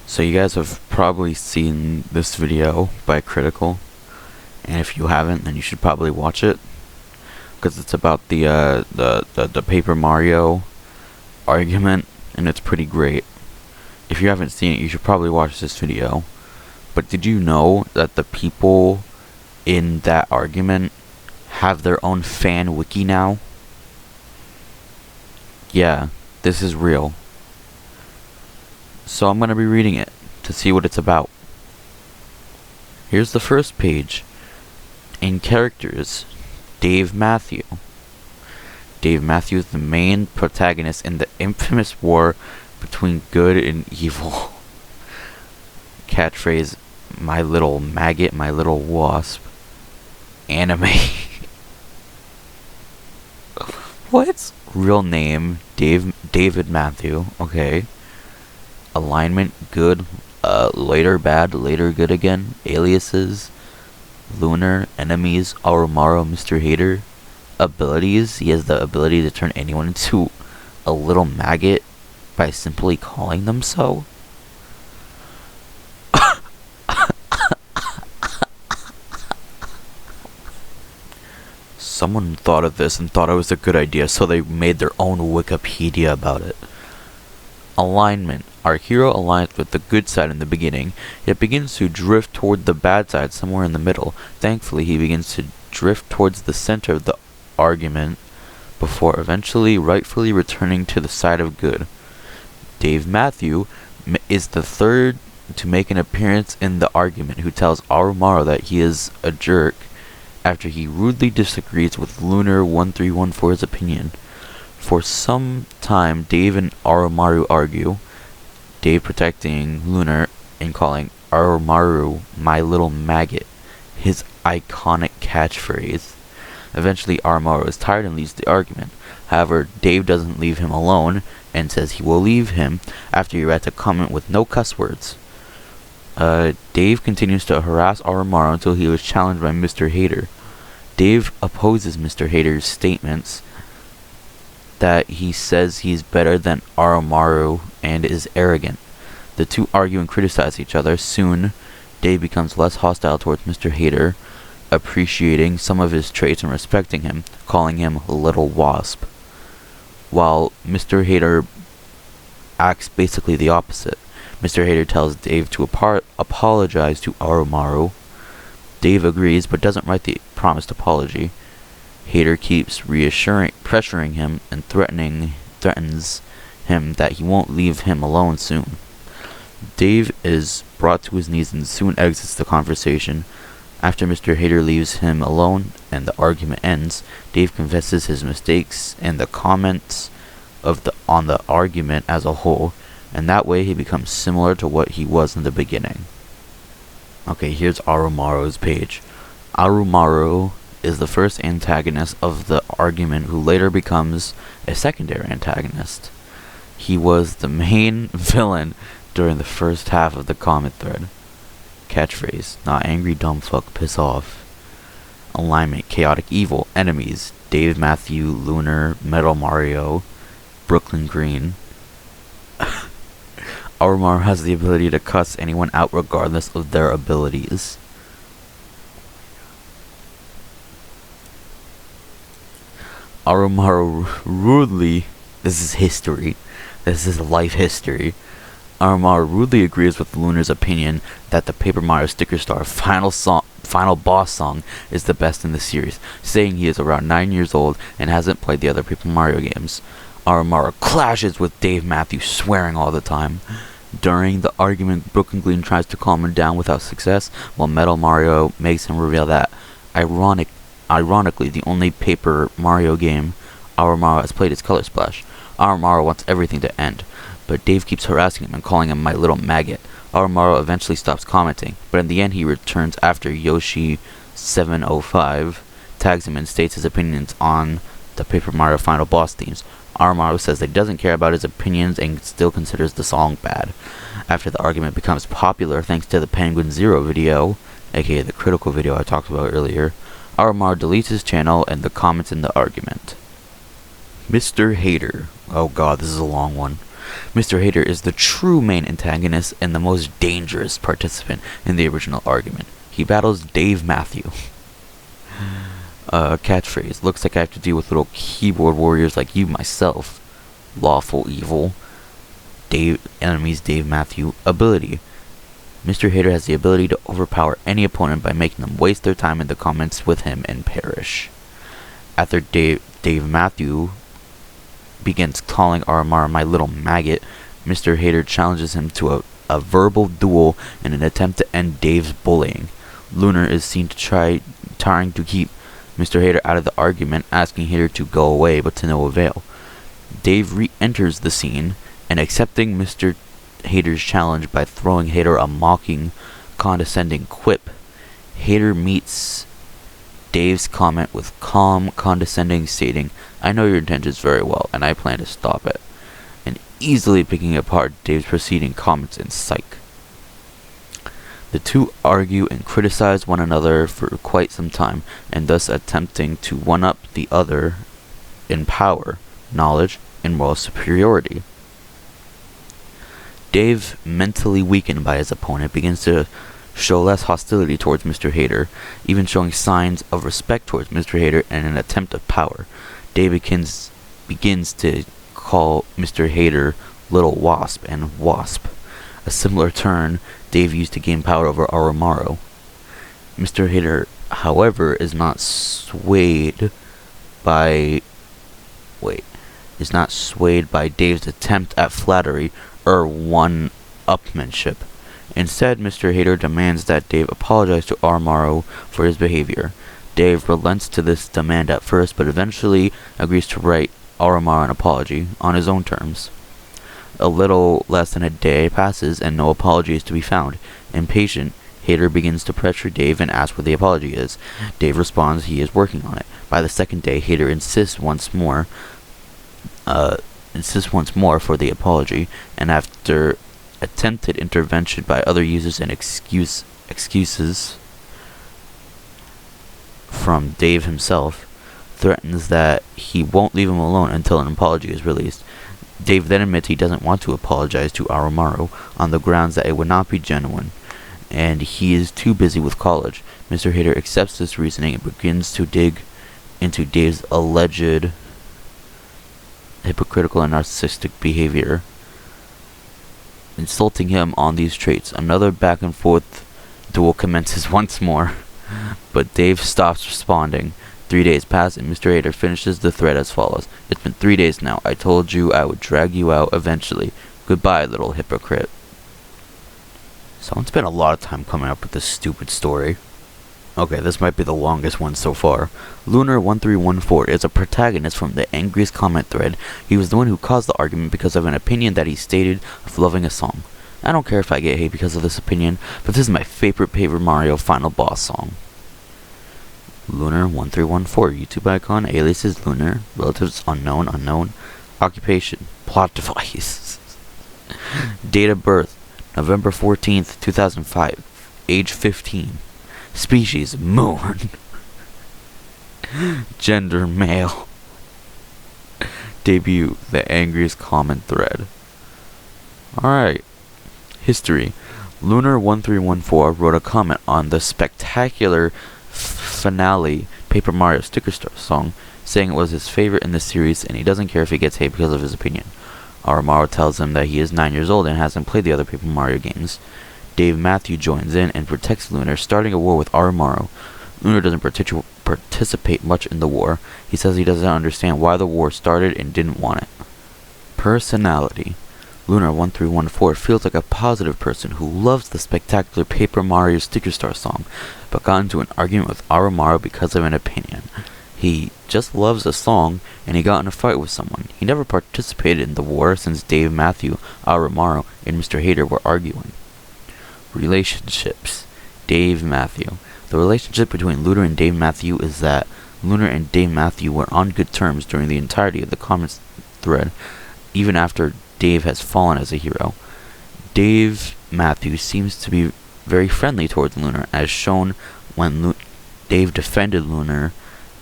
So you guys have probably seen this video by Critical, and if you haven't, then you should probably watch it, because it's about the Paper Mario argument, and it's pretty great. If you haven't seen it, you should probably watch this video. But did you know that the people in that argument have their own fan wiki now? Yeah, this is real. So I'm going to be reading it to see what it's about. Here's the first page. In characters, Davemathew. Davemathew is the main protagonist in the infamous war between good and evil. Catchphrase, my little maggot, my little wasp. Anime. What? Real name, Davemathew. Okay. Alignment, good. Later bad, later good again. Aliases, Lunar, enemies, Aurumaro, Mr. Hater. Abilities, he has the ability to turn anyone into a little maggot by simply calling them so. Someone thought of this and thought it was a good idea, so they made their own Wikipedia about it. Alignment. Our hero aligns with the good side in the beginning, yet begins to drift toward the bad side somewhere in the middle. Thankfully, he begins to drift towards the center of the argument before eventually rightfully returning to the side of good. Davemathew is the third to make an appearance in the argument, who tells Aurumaro that he is a jerk after he rudely disagrees with Lunar 1314's opinion. For some time, Dave and Aurumaro argue, Dave protecting Lunar and calling Aurumaro my little maggot, his iconic catchphrase. Eventually, Aurumaro is tired and leaves the argument. However, Dave doesn't leave him alone and says he will leave him after he writes a comment with no cuss words. Dave continues to harass Aurumaro until he was challenged by Mr. Hater. Dave opposes Mr. Hater's statements that he says he's better than Aurumaro and is arrogant. The two argue and criticize each other. Soon, Dave becomes less hostile towards Mr. Hater, appreciating some of his traits and respecting him, calling him Little Wasp, while Mr. Hater acts basically the opposite. Mr. Hater tells Dave to apologize to Aurumaro. Dave agrees but doesn't write the promised apology. Hater keeps pressuring him and threatens him that he won't leave him alone soon. Dave is brought to his knees and soon exits the conversation. After Mr. Hater leaves him alone and the argument ends, Dave confesses his mistakes and the comments on the argument as a whole, and that way he becomes similar to what he was in the beginning. Okay, here's Aurumaro's page. Aurumaro is the first antagonist of the argument, who later becomes a secondary antagonist. He was the main villain during the first half of the comment thread. Catchphrase, not angry, dumb fuck, piss off. Alignment, chaotic evil. Enemies, Davemathew, Lunar, metalmario, brooklyngreen. Aurumaro has the ability to cuss anyone out regardless of their abilities. Aurumaro rudely, this is history, this is life history. Aurumaro rudely agrees with Lunar's opinion that the papermariostickerstar final boss song is the best in the series, saying he is around 9 years old and hasn't played the other Paper Mario games. Aurumaro clashes with Davemathew, swearing all the time. During the argument, brooklyngreen tries to calm him down without success, while metalmario makes him reveal that, ironically, the only Paper Mario game Aurumaro has played is Color Splash. Aurumaro wants everything to end, but Dave keeps harassing him and calling him my little maggot. Aurumaro eventually stops commenting, but in the end he returns after Yoshi705 tags him and states his opinions on the Paper Mario final boss themes. Aurumaro says that he doesn't care about his opinions and still considers the song bad. After the argument becomes popular thanks to the Penguin Zero video, aka the critical video I talked about earlier, Aurumaro deletes his channel and the comments in the argument. Mr. Hater. Oh god, this is a long one. Mr. Hater is the true main antagonist and the most dangerous participant in the original argument. He battles Davemathew. Catchphrase. Looks like I have to deal with little keyboard warriors like you myself. Lawful evil. Enemies Davemathew. Ability. Mr. Hater has the ability to overpower any opponent by making them waste their time in the comments with him and perish. After Davemathew begins calling Aramara my little maggot, Mr. Hater challenges him to a verbal duel in an attempt to end Dave's bullying. Lunar is seen trying to keep Mr. Hater out of the argument, asking Hater to go away, but to no avail. Dave re-enters the scene and accepting Mr. Hater's challenge by throwing Hater a mocking, condescending quip. Hater meets Dave's comment with calm, condescending, stating, "I know your intentions very well, and I plan to stop it," and easily picking apart Dave's preceding comments in psych. The two argue and criticize one another for quite some time, and thus attempting to one-up the other in power, knowledge, and moral superiority. Dave, mentally weakened by his opponent, begins to show less hostility towards Mr. Hater, even showing signs of respect towards Mr. Hater in an attempt of power. Dave begins to call Mr. Hater Little Wasp and Wasp, a similar term Dave used to gain power over Aramaro. Mr. Hater, however, is not swayed by Dave's attempt at flattery or one-upmanship. Instead, Mr. Hater demands that Dave apologize to Aramaro for his behavior. Dave relents to this demand at first, but eventually agrees to write Aramaro an apology on his own terms. A little less than a day passes and no apology is to be found. Impatient, Hater begins to pressure Dave and ask where the apology is. Dave responds he is working on it. By the second day, Hater insists once more for the apology, and after attempted intervention by other users and excuses from Dave himself, threatens that he won't leave him alone until an apology is released. Dave then admits he doesn't want to apologize to Aramaro on the grounds that it would not be genuine, and he is too busy with college. Mr. Hater accepts this reasoning and begins to dig into Dave's alleged hypocritical and narcissistic behavior, insulting him on these traits. Another back and forth duel commences once more, but Dave stops responding. 3 days pass and Mr. Hater finishes the thread as follows. "It's been 3 days now. I told you I would drag you out eventually. Goodbye, little hypocrite." Someone spent a lot of time coming up with this stupid story. Okay, this might be the longest one so far. Lunar1314 is a protagonist from the Angriest comment thread. He was the one who caused the argument because of an opinion that he stated of loving a song. I don't care if I get hate because of this opinion, but this is my favorite Paper Mario final boss song. Lunar1314, YouTube icon, alias is Lunar, relatives unknown, occupation, plot device. Date of birth, November 14th, 2005, age 15. Species, moon. Gender, male. Debut, the angriest comment thread. Alright. History. Lunar1314 wrote a comment on the spectacular finale Paper Mario Sticker-Star song, saying it was his favorite in the series and he doesn't care if he gets hate because of his opinion. Aramaro tells him that he is 9 years old and hasn't played the other Paper Mario games. Davemathew joins in and protects Lunar, starting a war with Aramaro. Lunar doesn't participate much in the war. He says he doesn't understand why the war started and didn't want it. Personality. Lunar1314 feels like a positive person who loves the spectacular Paper Mario Sticker-Star song, but got into an argument with Aramaro because of an opinion. He just loves a song, and he got in a fight with someone. He never participated in the war since Davemathew, Aramaro, and Mr. Hater were arguing. Relationships. Davemathew. The relationship between Lunar and Davemathew is that Lunar and Davemathew were on good terms during the entirety of the comments thread, even after Dave has fallen as a hero. Davemathew seems to be very friendly towards Lunar, as shown when Dave defended Lunar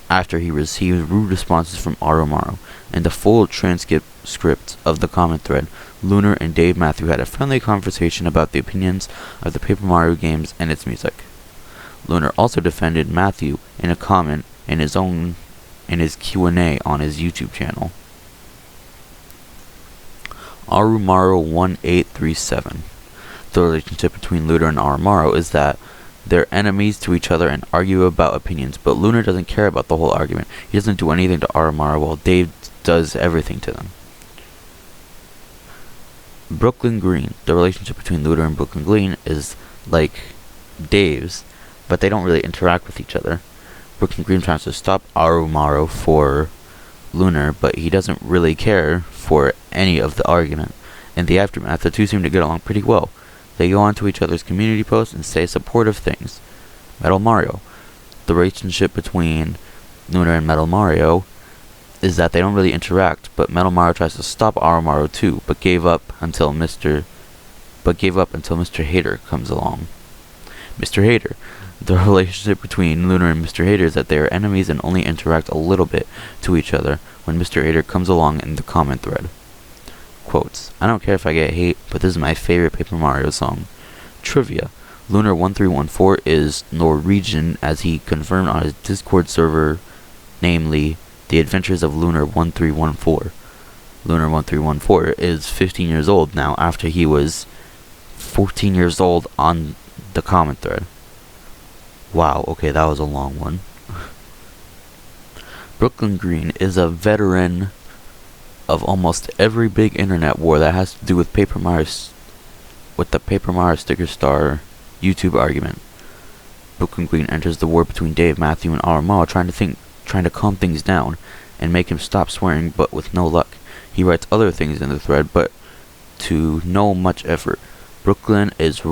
after he received rude responses from Arumaru. In the full transcript of the comment thread, Lunar and Davemathew had a friendly conversation about the opinions of the Paper Mario games and its music. Lunar also defended Matthew in a comment in his Q&A on his YouTube channel. Arumaru 1837. The relationship between Lunar and Arumaru is that they're enemies to each other and argue about opinions, but Lunar doesn't care about the whole argument. He doesn't do anything to Arumaru while Dave does everything to them. Brooklyn Green. The relationship between Lunar and Brooklyn Green is like Dave's, but they don't really interact with each other. Brooklyn Green tries to stop Arumaru for Lunar, but he doesn't really care for any of the argument. In the aftermath, the two seem to get along pretty well. They go onto each other's community posts and say supportive things. Metal Mario. The relationship between Lunar and Metal Mario is that they don't really interact, but Metal Mario tries to stop Arumaru too, but gave up until Mr. Hater comes along. Mr. Hater. The relationship between Lunar and Mr. Hater is that they are enemies and only interact a little bit to each other when Mr. Hater comes along in the comment thread. Quotes. I don't care if I get hate, but this is my favorite Paper Mario song. Trivia. Lunar 1314 is Norwegian, as he confirmed on his Discord server, namely, The Adventures of Lunar 1314. Lunar 1314 is 15 years old now, after he was 14 years old on the comment thread. Wow, okay, that was a long one. Brooklyn Green is a veteran of almost every big internet war that has to do with the Paper Mario-Sticker-Star YouTube argument. Brooklyn Green enters the war between Davemathew and Arumaru, trying to calm things down and make him stop swearing, but with no luck. He writes other things in the thread, but to no much effort. Brooklyn is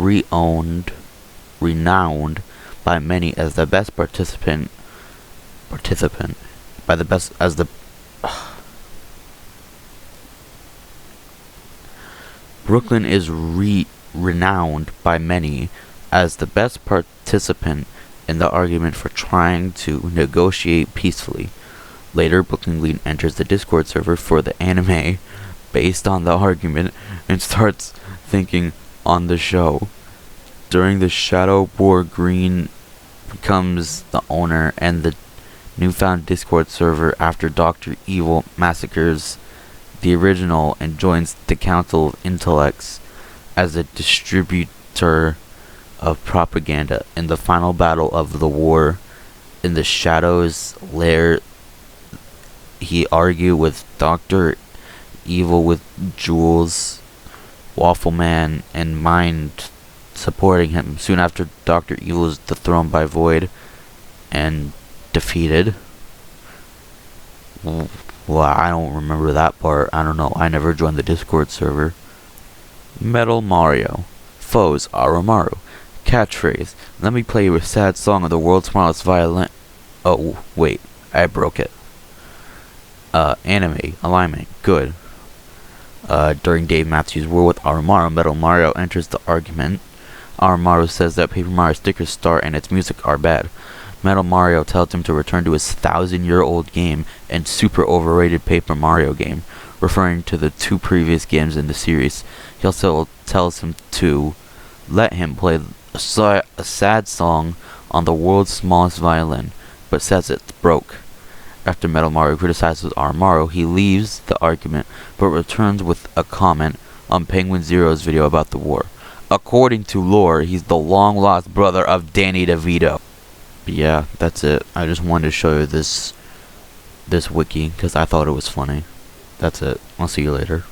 renowned by many as the best Brooklyn is renowned by many as the best participant in the argument for trying to negotiate peacefully. Later, Brooklyn Green enters the Discord server for the anime based on the argument and starts thinking on the show. During the Shadow War, Green becomes the owner and the newfound Discord server after Dr. Evil massacres the original and joins the Council of Intellects as a distributor of propaganda. In the final battle of the war in the Shadow's lair, he argued with Dr. Evil with Jules, Waffleman, and Mind supporting him. Soon after, Dr. Evil is dethroned by Void and defeated. Well, I don't remember that part. I don't know. I never joined the Discord server. Metal Mario. Foes, Arumaru. Catchphrase. Let me play you a sad song of the world's smallest violin. Oh, wait. I broke it. Anime. Alignment. Good. During Davemathew's war with Arumaru, Metal Mario enters the argument. Arumaru says that Paper Mario-Sticker-Star and its music are bad. Metal Mario tells him to return to his 1,000-year-old game and super overrated Paper Mario game, referring to the two previous games in the series. He also tells him to let him play a sad song on the world's smallest violin, but says it's broke. After Metal Mario criticizes Arumaru, he leaves the argument, but returns with a comment on Penguin Zero's video about the war. According to lore, he's the long-lost brother of Danny DeVito. But yeah, that's it. I just wanted to show you this wiki because I thought it was funny. That's it. I'll see you later.